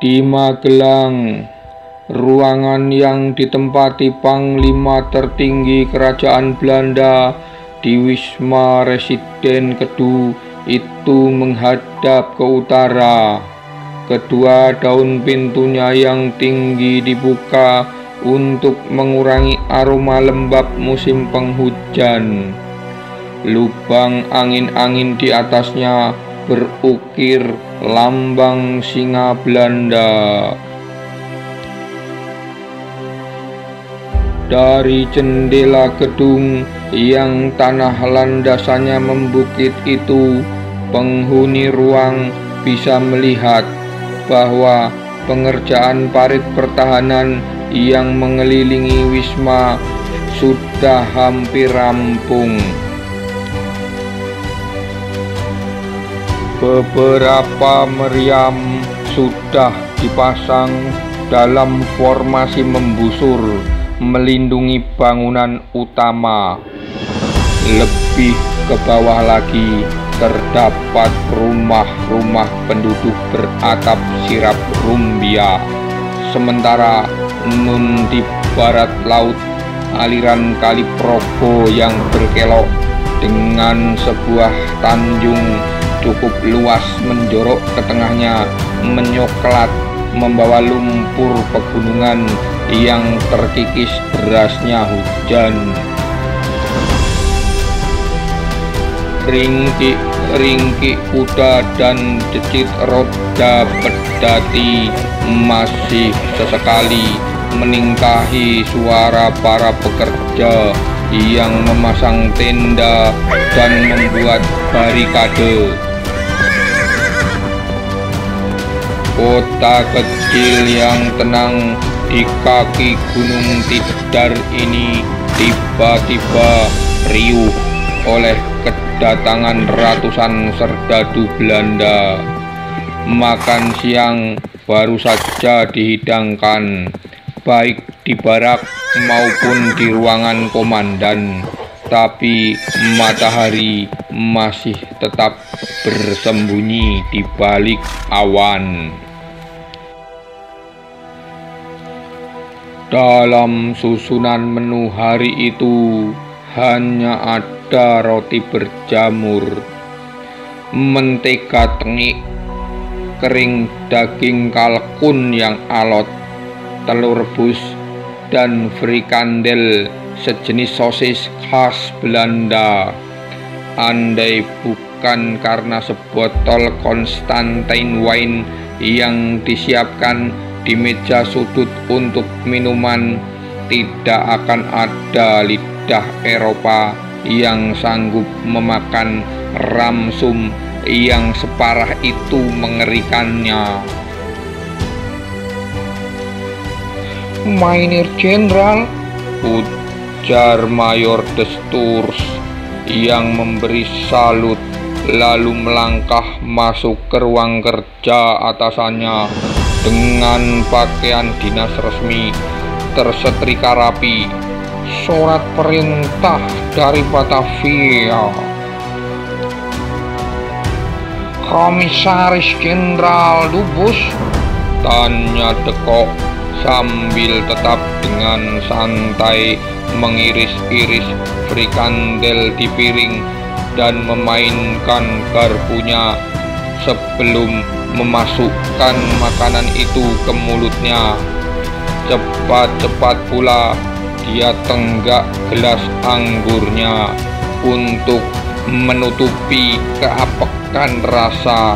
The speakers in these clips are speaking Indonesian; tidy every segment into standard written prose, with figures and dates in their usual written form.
Di Magelang, ruangan yang ditempati Panglima tertinggi Kerajaan Belanda di Wisma Residen Kedu itu menghadap ke utara. Kedua daun pintunya yang tinggi dibuka untuk mengurangi aroma lembab musim penghujan. Lubang angin-angin di atasnya berukir lambang singa Belanda. Dari jendela gedung yang tanah landasannya membukit itu, penghuni ruang bisa melihat bahwa pengerjaan parit pertahanan yang mengelilingi wisma sudah hampir rampung. Beberapa meriam sudah dipasang dalam formasi membusur melindungi bangunan utama. Lebih ke bawah lagi terdapat rumah-rumah penduduk beratap sirap rumbia. Sementara nun di barat laut, aliran Kali Progo yang berkelok dengan sebuah tanjung cukup luas menjorok ke tengahnya menyoklat membawa lumpur pegunungan yang terkikis derasnya hujan. Ringkik kuda dan decit roda pedati masih sesekali meningkahi suara para pekerja yang memasang tenda dan membuat barikade. Kota kecil yang tenang di kaki Gunung Tidar ini tiba-tiba riuh oleh kedatangan ratusan serdadu Belanda. Makan siang baru saja dihidangkan, baik di barak maupun di ruangan komandan, tapi matahari masih tetap bersembunyi di balik awan. Dalam susunan menu hari itu hanya ada roti berjamur, mentega tengik, kering daging kalkun yang alot, telur rebus, dan frikandel sejenis sosis khas Belanda. Andai bukan karena sebotol Constantine wine yang disiapkan di meja sudut untuk minuman, tidak akan ada lidah Eropa yang sanggup memakan ramsum yang separah itu mengerikannya. Mynheer Jenderal, ujar Mayor de Stoors yang memberi salut lalu melangkah masuk ke ruang kerja atasannya dengan pakaian dinas resmi tersetrika rapi. Surat perintah dari Batavia. Komisaris Jenderal Dubus, tanya De Kock sambil tetap dengan santai mengiris-iris frikandel di piring dan memainkan garpunya sebelum memasukkan makanan itu ke mulutnya. Cepat-cepat pula dia tenggak gelas anggurnya untuk menutupi keapekan rasa.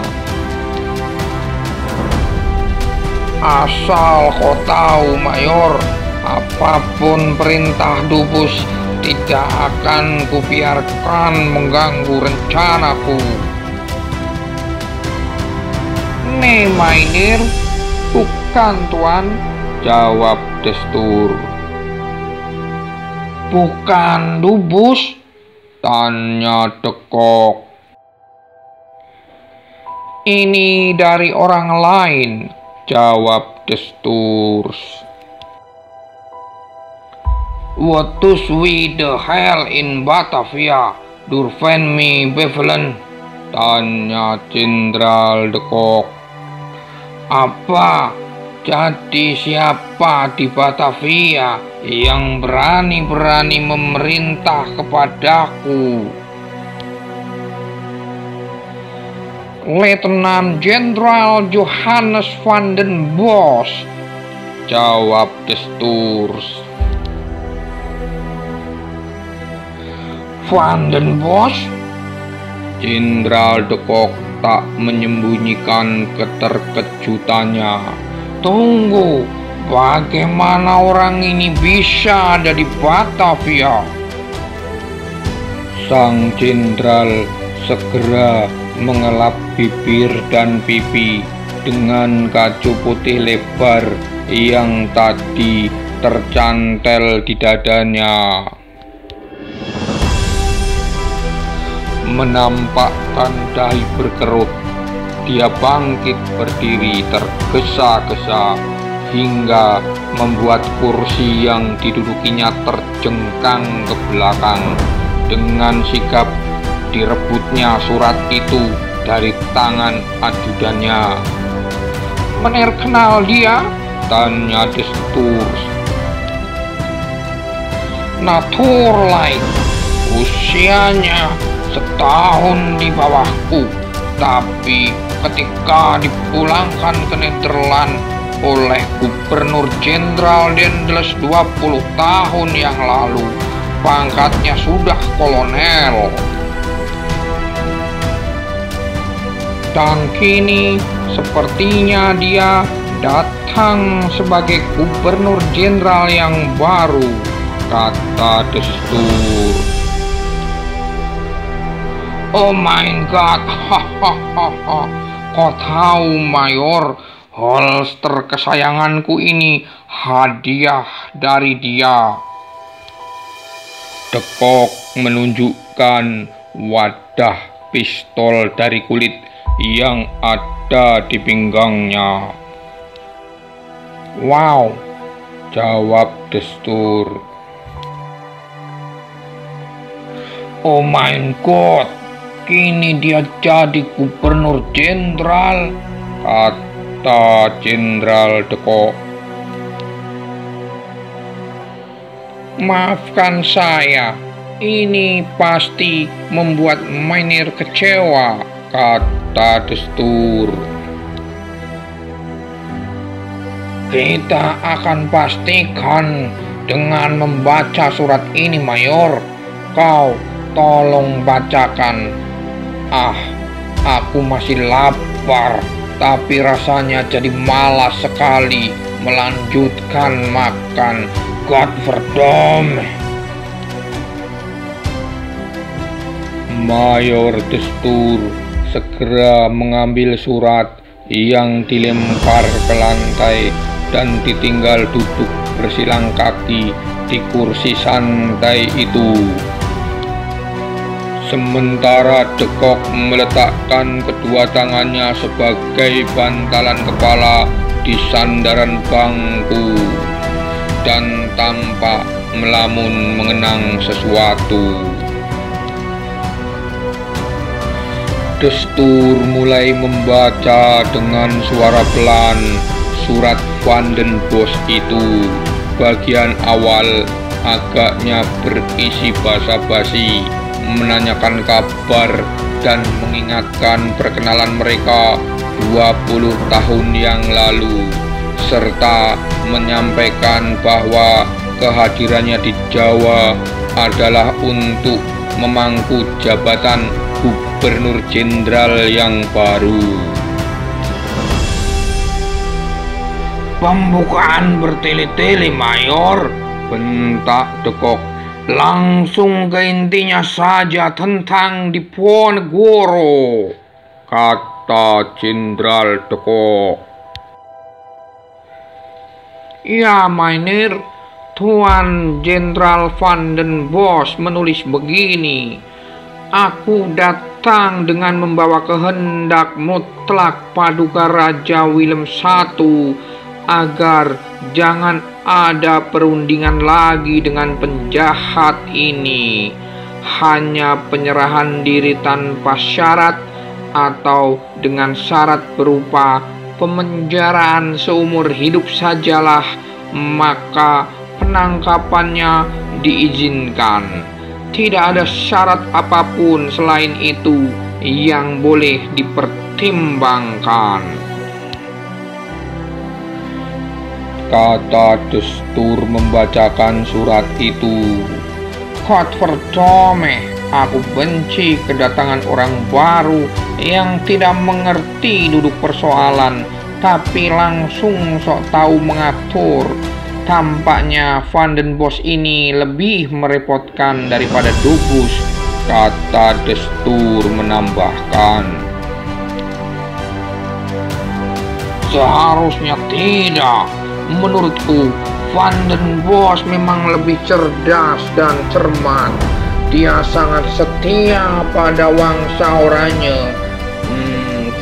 Asal kau tahu, Mayor, apapun perintah Dubus tidak akan kubiarkan mengganggu rencanaku. "Nee, Mynheer, bukan, Tuan," jawab de Stoor. "Bukan Dubus?" tanya De Kock. "Ini dari orang lain," jawab de Stoor. "What is with the hell in Batavia? Durven me bevelen?" tanya Jenderal De Kock. Apa? Jadi siapa di Batavia yang berani-berani memerintah kepadaku? Letnan Jenderal Johannes van den Bosch, jawab de Stoors. Van den Bosch? Jenderal de Kock tak menyembunyikan keterkejutannya. Tunggu, bagaimana orang ini bisa ada di Batavia? Sang jenderal segera mengelap bibir dan pipi dengan kacu putih lebar yang tadi tercantel di dadanya. Menampakkan dahi berkerut, dia bangkit berdiri tergesa-gesa hingga membuat kursi yang didudukinya terjengkang ke belakang. Dengan sigap direbutnya surat itu dari tangan ajudannya. Meneer kenal dia? Tanya de Stoors. Natuurlijk, usianya setahun di bawahku, tapi ketika dipulangkan ke Nederland oleh Gubernur Jenderal Dendels 20 tahun yang lalu, pangkatnya sudah kolonel. Dan kini sepertinya dia datang sebagai Gubernur Jenderal yang baru, kata de Stoors. Oh my God, hahaha. Kau tahu, Mayor, holster kesayanganku ini hadiah dari dia. De Kock menunjukkan wadah pistol dari kulit yang ada di pinggangnya. Wow, jawab de Stoors. Oh my God, kini dia jadi Gubernur Jenderal, kata Jenderal de Kock. Maafkan saya, ini pasti membuat Meneer kecewa, kata de Stoors. Kita akan pastikan dengan membaca surat ini, Mayor. Kau tolong bacakan. Aku masih lapar, tapi rasanya jadi malas sekali melanjutkan makan. Godverdomme. Mayor de Stoors segera mengambil surat yang dilempar ke lantai dan ditinggal duduk bersilang kaki di kursi santai itu. Sementara de Kock meletakkan kedua tangannya sebagai bantalan kepala di sandaran bangku dan tampak melamun mengenang sesuatu. De Stoors mulai membaca dengan suara pelan surat Van den Bosch itu. Bagian awal agaknya berisi basa-basi, menanyakan kabar dan mengingatkan perkenalan mereka 20 tahun yang lalu, serta menyampaikan bahwa kehadirannya di Jawa adalah untuk memangku jabatan Gubernur Jenderal yang baru. Pembukaan bertele-tele, Mayor, bentak de Kock. Langsung ke intinya saja tentang Diponegoro, kata Jenderal de Kock. Ya, Meneer, Tuan Jenderal Van den Bosch menulis begini. Aku datang dengan membawa kehendak mutlak Paduka Raja Willem I agar jangan ada perundingan lagi dengan penjahat ini. Hanya penyerahan diri tanpa syarat atau dengan syarat berupa pemenjaraan seumur hidup sajalah, maka penangkapannya diizinkan. Tidak ada syarat apapun selain itu yang boleh dipertimbangkan. Kata Destur membacakan surat itu. Godverdomme, aku benci kedatangan orang baru yang tidak mengerti duduk persoalan, tapi langsung sok tahu mengatur. Tampaknya Van den Bosch ini lebih merepotkan daripada Dubus, kata Destur menambahkan. Seharusnya tidak. Menurutku, Van den Bosch memang lebih cerdas dan cermat. Dia sangat setia pada wangsa oranye.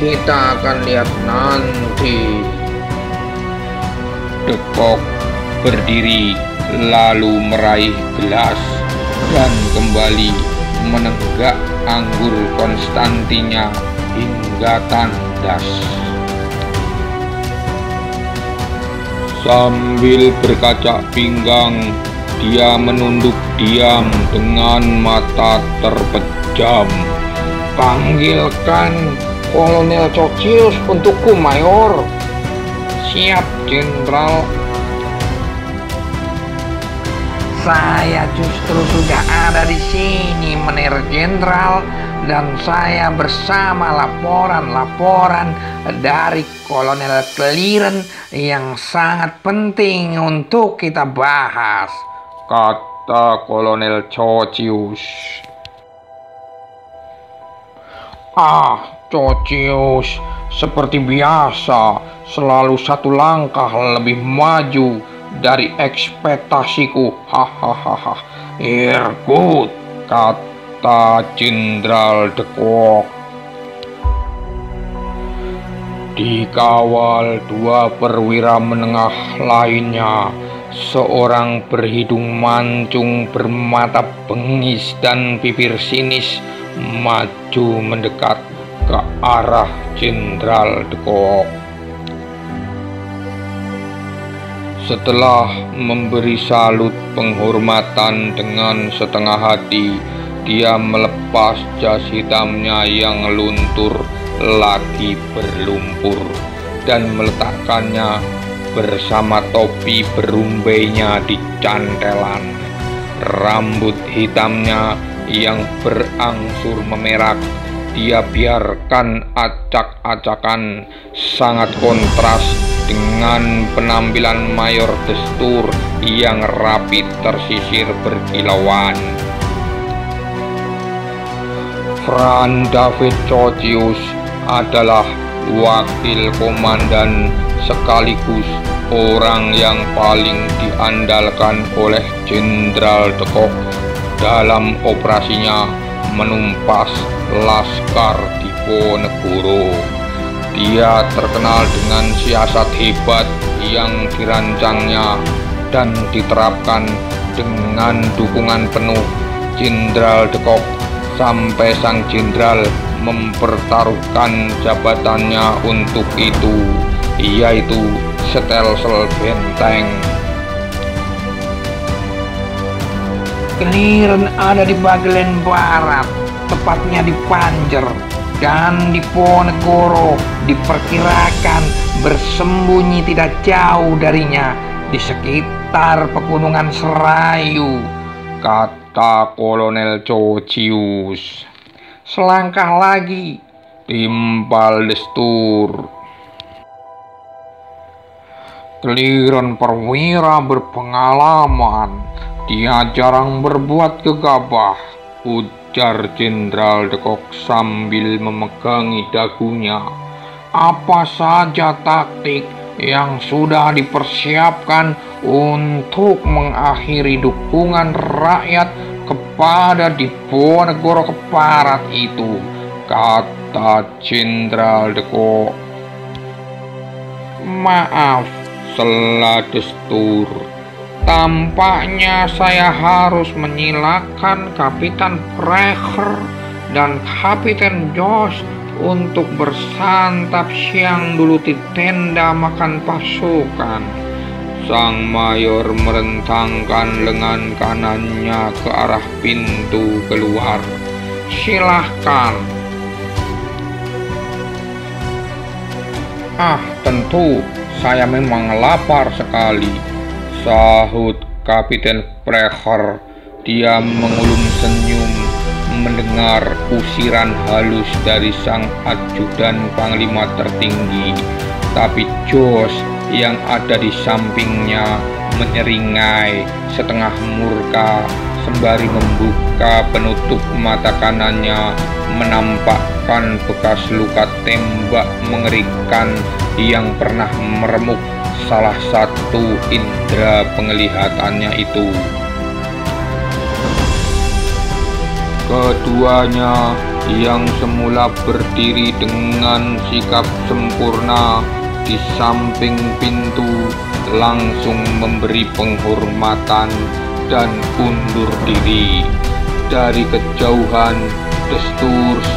Kita akan lihat nanti. De Kock berdiri lalu meraih gelas dan kembali menenggak anggur Konstantinya hingga tandas. Sambil berkaca pinggang, dia menunduk diam dengan mata terpejam. Panggilkan Kolonel Chocius untukku, Mayor. Siap, Jenderal. Saya justru sudah ada di sini, Menir Jenderal, dan saya bersama laporan-laporan dari Kolonel Clearen yang sangat penting untuk kita bahas, kata Kolonel Chocius. Chocius, seperti biasa, selalu satu langkah lebih maju dari ekspektasiku. Hahaha. Irgut, kata Jenderal De Kock. Dikawal dua perwira menengah lainnya, seorang berhidung mancung bermata bengis dan bibir sinis maju mendekat ke arah Jenderal De Kock. Setelah memberi salut penghormatan dengan setengah hati, dia melepas jas hitamnya yang luntur lagi berlumpur dan meletakkannya bersama topi berumbainya di cantelan. Rambut hitamnya yang berangsur memerah dia biarkan acak-acakan, sangat kontras dengan penampilan Mayor Destur yang rapi tersisir berkilauan. Franz David Chocius adalah wakil komandan sekaligus orang yang paling diandalkan oleh Jenderal De Kock dalam operasinya menumpas Laskar Diponegoro. Dia terkenal dengan siasat hebat yang dirancangnya dan diterapkan dengan dukungan penuh Jenderal De Kock sampai sang jenderal mempertaruhkan jabatannya untuk itu, yaitu Stelsel Benteng. Clearen ada di bagian barat, tepatnya di Panjer, dan Diponegoro diperkirakan bersembunyi tidak jauh darinya di sekitar pegunungan Serayu, kata Kolonel Chocius. Selangkah lagi, timpal Destur. Clearen perwira berpengalaman. Dia jarang berbuat gegabah, ujar Jenderal De Kock sambil memegangi dagunya. Apa saja taktik yang sudah dipersiapkan untuk mengakhiri dukungan rakyat kepada Diponegoro Keparat itu, kata Jenderal De Kock. Maaf, sela Destur. Tampaknya saya harus menyilakan Kapitan Precher dan Kapiten Josh untuk bersantap siang dulu di tenda makan pasukan. Sang mayor merentangkan lengan kanannya ke arah pintu keluar. Silahkan. Tentu, saya memang lapar sekali, sahut Kapiten Precher. Dia mengulum senyum mendengar usiran halus dari sang ajudan panglima tertinggi. Tapi Jos yang ada di sampingnya menyeringai setengah murka sembari membuka penutup mata kanannya, menampakkan bekas luka tembak mengerikan yang pernah meremuk salah satu indera penglihatannya itu. Keduanya yang semula berdiri dengan sikap sempurna di samping pintu langsung memberi penghormatan dan undur diri. Dari kejauhan, Desturs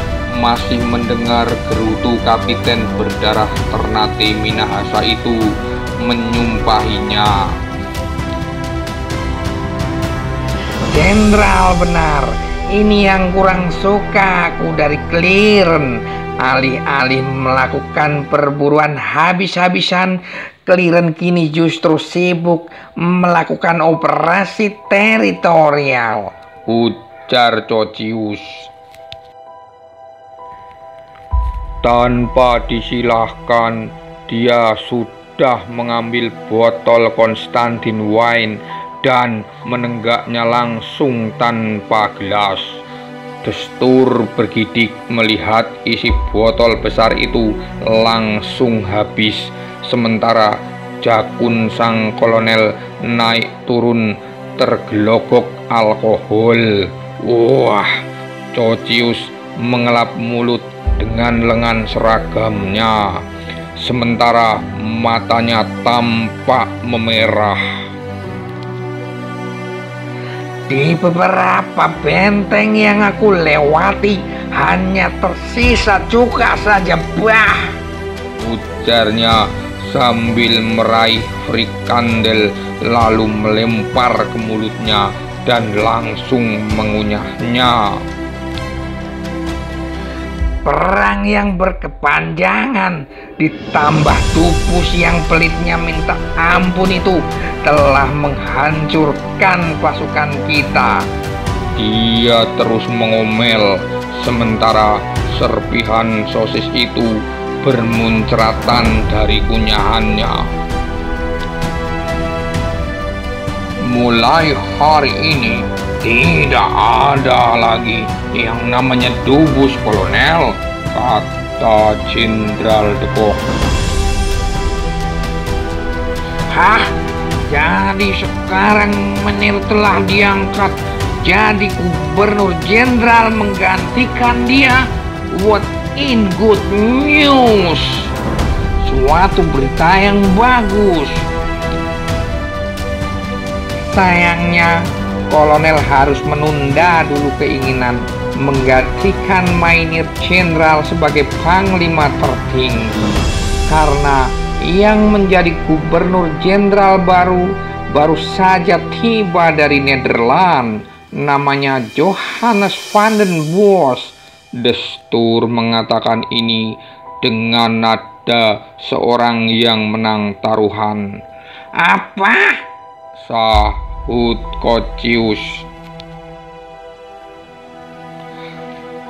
masih mendengar gerutu kapiten berdarah Ternate Minahasa itu menyumpahinya. Jenderal, benar. Ini yang kurang suka aku dari Clearn. Alih-alih melakukan perburuan habis-habisan, Clearn kini justru sibuk melakukan operasi teritorial, ujar Cocius. Tanpa disilahkan, dia sudah mengambil botol Konstantin wine dan menenggaknya langsung tanpa gelas. Destur bergidik melihat isi botol besar itu langsung habis, sementara jakun sang kolonel naik turun tergelogok alkohol. Wah, Cocius mengelap mulut dengan lengan seragamnya, sementara matanya tampak memerah. Di beberapa benteng yang aku lewati hanya tersisa cuka saja, bah, ujarnya sambil meraih frikandel lalu melempar ke mulutnya dan langsung mengunyahnya. Perang yang berkepanjangan ditambah tupus yang pelitnya minta ampun itu telah menghancurkan pasukan kita. Dia terus mengomel sementara serpihan sosis itu bermuncratan dari kunyahannya. Mulai hari ini tidak ada lagi yang namanya dubus, Kolonel, kata Jenderal de Kock. Hah? Jadi sekarang Menil telah diangkat jadi gubernur jenderal menggantikan dia? What in good news? Suatu berita yang bagus. Sayangnya Kolonel harus menunda dulu keinginan menggantikan Mainir Jenderal sebagai panglima tertinggi, karena yang menjadi gubernur jenderal baru saja tiba dari Nederland, namanya Johannes van den Bos. Destur mengatakan ini dengan nada seorang yang menang taruhan. Apa? Sahut Cocius.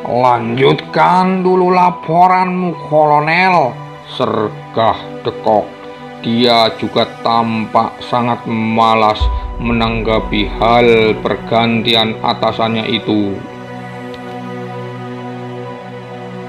Lanjutkan dulu laporanmu, Kolonel, sergah de Kock. Dia juga tampak sangat malas menanggapi hal pergantian atasannya itu.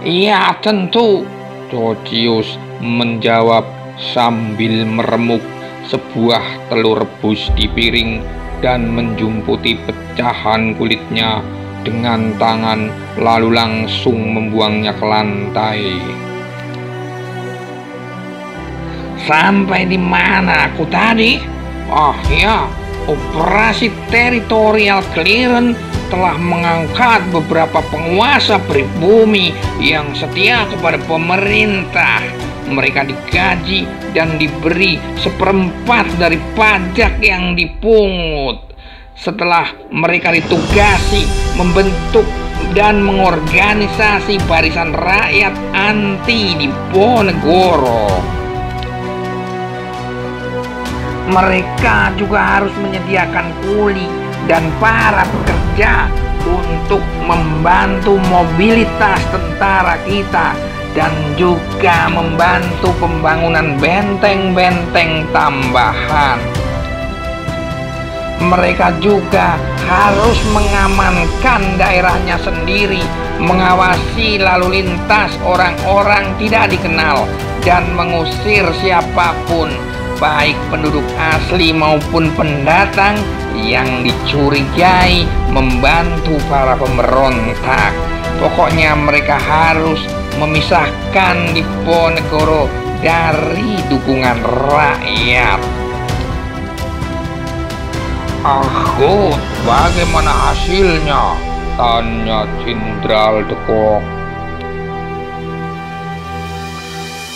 Iya, tentu, Cocius menjawab sambil meremuk sebuah telur rebus di piring dan menjumputi pecahan kulitnya dengan tangan, lalu langsung membuangnya ke lantai. Sampai di mana aku tadi? Oh ya, operasi teritorial Clearn telah mengangkat beberapa penguasa pribumi yang setia kepada pemerintah. Mereka digaji dan diberi 1/4 dari pajak yang dipungut. Setelah mereka ditugasi membentuk dan mengorganisasi barisan rakyat anti Diponegoro. Mereka juga harus menyediakan kuli dan para pekerja untuk membantu mobilitas tentara kita dan juga membantu pembangunan benteng-benteng tambahan. Mereka juga harus mengamankan daerahnya sendiri, mengawasi lalu lintas orang-orang tidak dikenal, dan mengusir siapapun, baik penduduk asli maupun pendatang yang dicurigai membantu para pemberontak. Pokoknya mereka harus memisahkan Diponegoro dari dukungan rakyat. Argot, bagaimana hasilnya? Tanya Jenderal de Kock.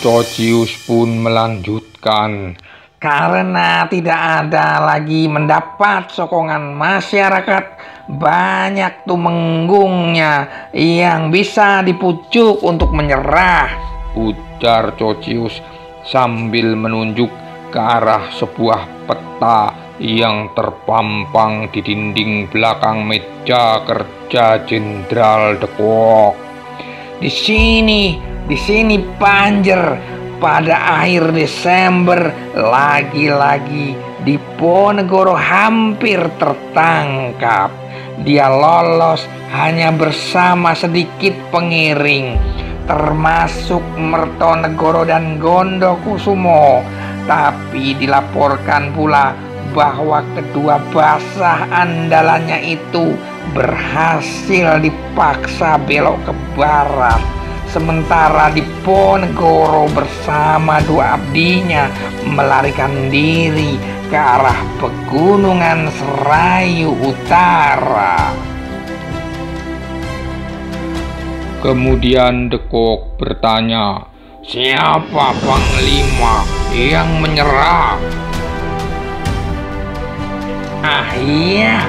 Chocius pun melanjutkan. Karena tidak ada lagi mendapat sokongan masyarakat, banyak tumenggungnya yang bisa dipucuk untuk menyerah, ujar Chocius sambil menunjuk ke arah sebuah peta yang terpampang di dinding belakang meja kerja Jenderal de Kock. Di sini Panjer. Pada akhir Desember, lagi-lagi Diponegoro hampir tertangkap. Dia lolos hanya bersama sedikit pengiring, termasuk Mertonegoro dan Gondokusumo. Tapi dilaporkan pula bahwa kedua basah andalannya itu berhasil dipaksa belok ke barat. Sementara Diponegoro bersama 2 abdinya melarikan diri ke arah pegunungan Serayu Utara. Kemudian de Kock bertanya, siapa panglima yang menyerah? Ah iya,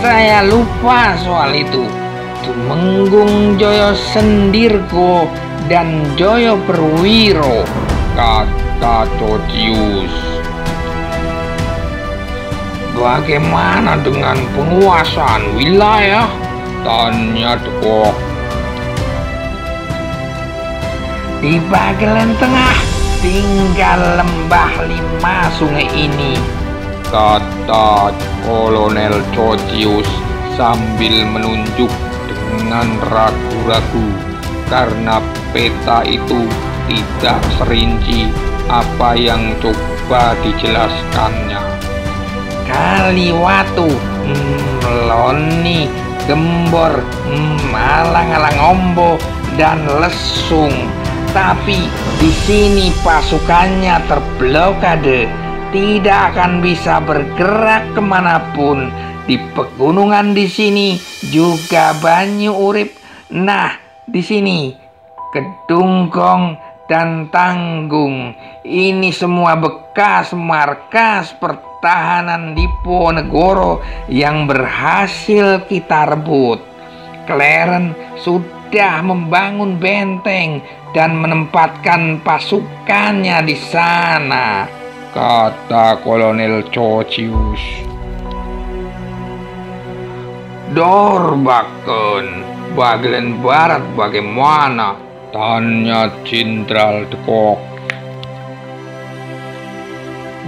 saya lupa soal itu. Tumenggung Joyo Sendirgo dan Joyo Perwiro, kata Chocius. Bagaimana dengan penguasaan wilayah? Tanya de Kock. Di bagian tengah tinggal lembah 5 sungai ini, kata Kolonel Chocius sambil menunjuk dengan ragu-ragu karena peta itu tidak serinci apa yang coba dijelaskannya. Kaliwatu, Loni, Gembor, Alang-alang-ombo, dan Lesung. Tapi di sini pasukannya terblokade, tidak akan bisa bergerak kemanapun. Di pegunungan di sini juga banyu urip. Nah, di sini Kedunggong dan Tanggung. Ini semua bekas markas pertahanan Diponegoro yang berhasil kita rebut. Kleren sudah membangun benteng dan menempatkan pasukannya di sana, kata Kolonel Chocius. Dorbaken, bagian barat bagaimana? Tanya Jenderal de Kock.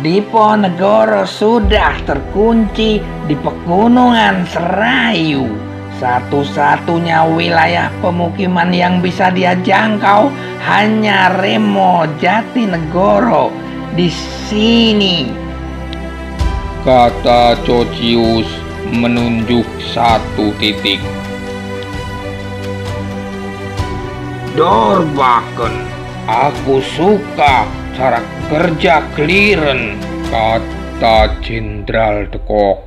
Diponegoro sudah terkunci di pegunungan Serayu. Satu-satunya wilayah pemukiman yang bisa dia jangkau hanya Remo Jatinegoro. Di sini, kata Chocius menunjuk 1 titik. Dorbaken, aku suka cara kerja Kleren, kata Jenderal de Kock.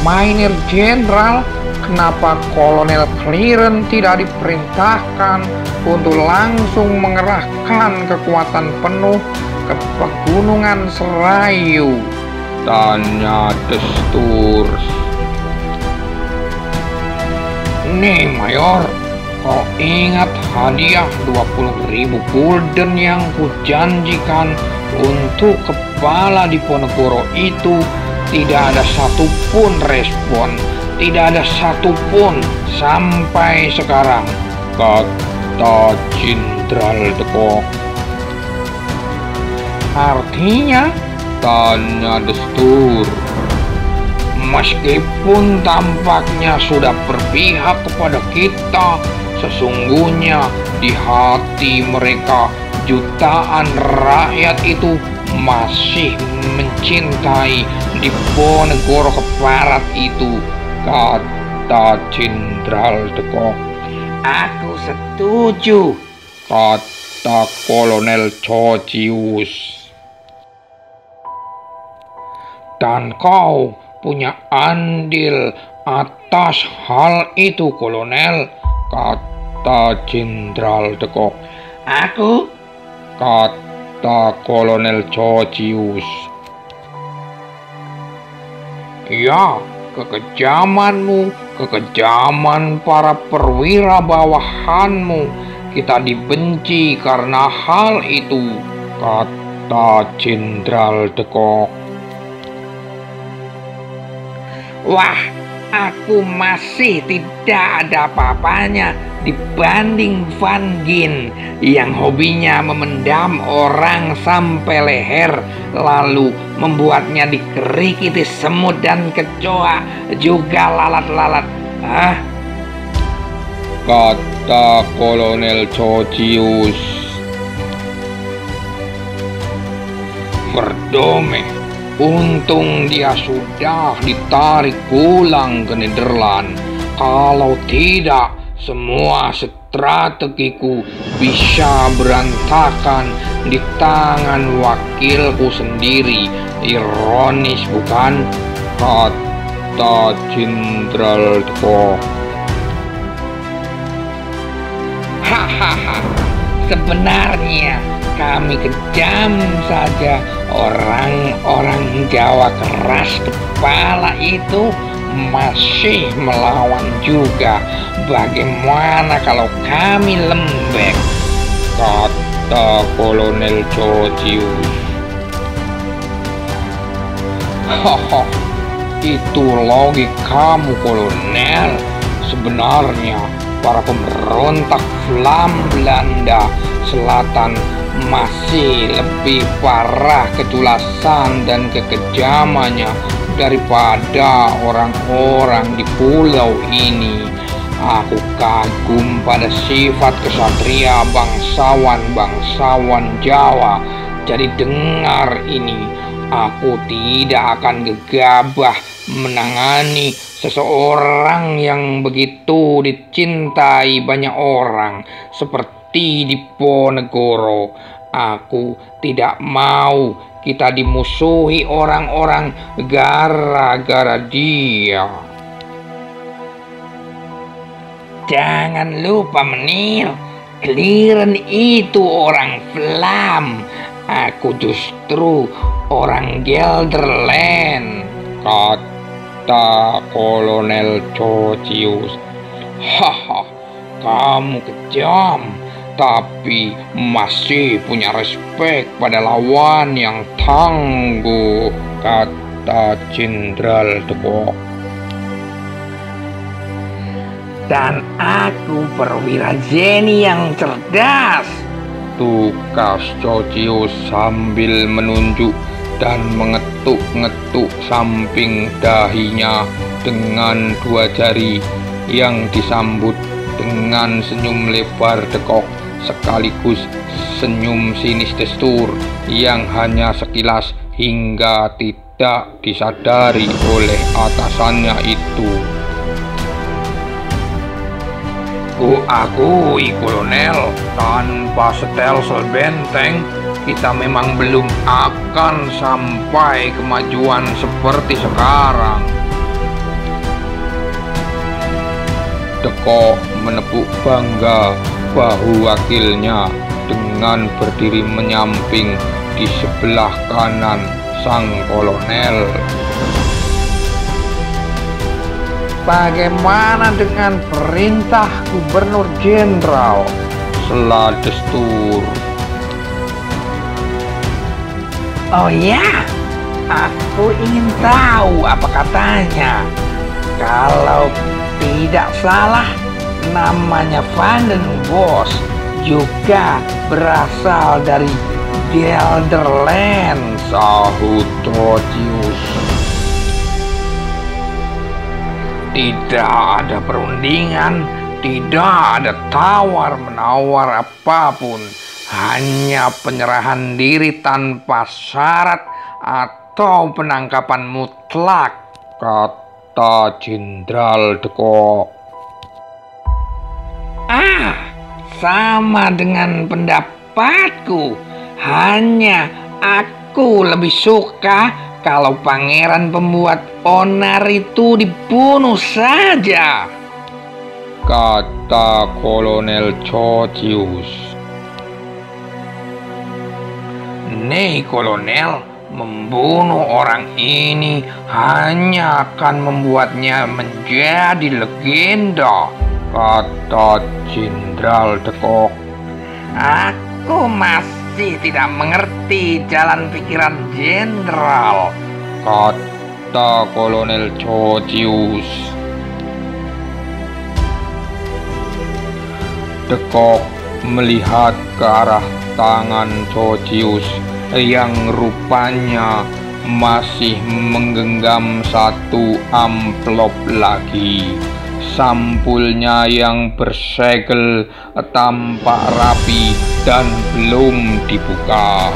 Marinir Jenderal, kenapa Kolonel Clearen tidak diperintahkan untuk langsung mengerahkan kekuatan penuh ke pegunungan Serayu? Tanya The Sturs. Nih Mayor, kau ingat hadiah 20.000 gulden yang kujanjikan untuk kepala Diponegoro itu? Tidak ada satupun respon, tidak ada satupun sampai sekarang, kata Jenderal Deko. Artinya? Tanya The Sturs. Meskipun tampaknya sudah berpihak kepada kita, sesungguhnya di hati mereka jutaan rakyat itu masih mencintai Diponegoro Keparat itu, kata Jenderal Deko. Aku setuju, kata Kolonel Chocius. Dan kau punya andil atas hal itu, Kolonel, kata Jenderal Deko. Aku? Kata Kolonel Chocius. Ya, kekejamanmu, kekejaman para perwira bawahanmu, kita dibenci karena hal itu, kata Jenderal Deko. Wah, aku masih tidak ada apa-apanya dibanding Van Gin yang hobinya memendam orang sampai leher lalu membuatnya dikerikiti semut dan kecoa, juga lalat-lalat. Hah? Kata Kolonel Chocius. Verdome, untung dia sudah ditarik pulang ke Nederland. Kalau tidak, semua strategiku bisa berantakan di tangan wakilku sendiri. Ironis bukan? Kata Jenderal Deko. Hahaha, sebenarnya kami kejam saja. Orang-orang Jawa keras kepala itu masih melawan juga. Bagaimana kalau kami lembek? Kata Kolonel Chocius. Haha, itu logik kamu, Kolonel. Sebenarnya para pemberontak Flam Belanda Selatan masih lebih parah keculasan dan kekejamannya daripada orang-orang di pulau ini. Aku kagum pada sifat kesatria bangsawan-bangsawan Jawa. Jadi dengar ini, aku tidak akan gegabah menangani seseorang yang begitu dicintai banyak orang seperti Diponegoro. Aku tidak mau kita dimusuhi orang-orang gara-gara dia. Jangan lupa Menir, Clearen itu orang Flam. Aku justru orang Gelderland, kata Kolonel Chocius. Haha, kamu kejam, tapi masih punya respek pada lawan yang tangguh, kata Jenderal Deko. Dan aku perwira Zeni yang cerdas, tukas Chocius sambil menunjuk dan mengetuk-ngetuk samping dahinya dengan dua jari yang disambut dengan senyum lebar Deko, sekaligus senyum sinis The Sturs yang hanya sekilas hingga tidak disadari oleh atasannya itu. Akui, Kolonel, tanpa stelsel benteng kita memang belum akan sampai kemajuan seperti sekarang. Deko menepuk bangga bahu wakilnya dengan berdiri menyamping di sebelah kanan sang kolonel. Bagaimana dengan perintah Gubernur Jenderal? Sela Destur. Oh ya, aku ingin tahu apa katanya. Kalau tidak salah, namanya Van den Bosch juga berasal dari Gelderland, Sahut Trotius. Tidak ada perundingan, tidak ada tawar-menawar apapun, hanya penyerahan diri tanpa syarat atau penangkapan mutlak, kata Jenderal Deko. Sama dengan pendapatku. Hanya aku lebih suka kalau pangeran pembuat onar itu dibunuh saja, kata Kolonel Trotius. Nih kolonel, membunuh orang ini hanya akan membuatnya menjadi legenda, kata Jenderal Deko. Aku masih tidak mengerti jalan pikiran jenderal, kata Kolonel Trotius. Deko melihat ke arah tangan Trotius yang rupanya masih menggenggam satu amplop lagi. Sampulnya yang bersegel tampak rapi dan belum dibuka.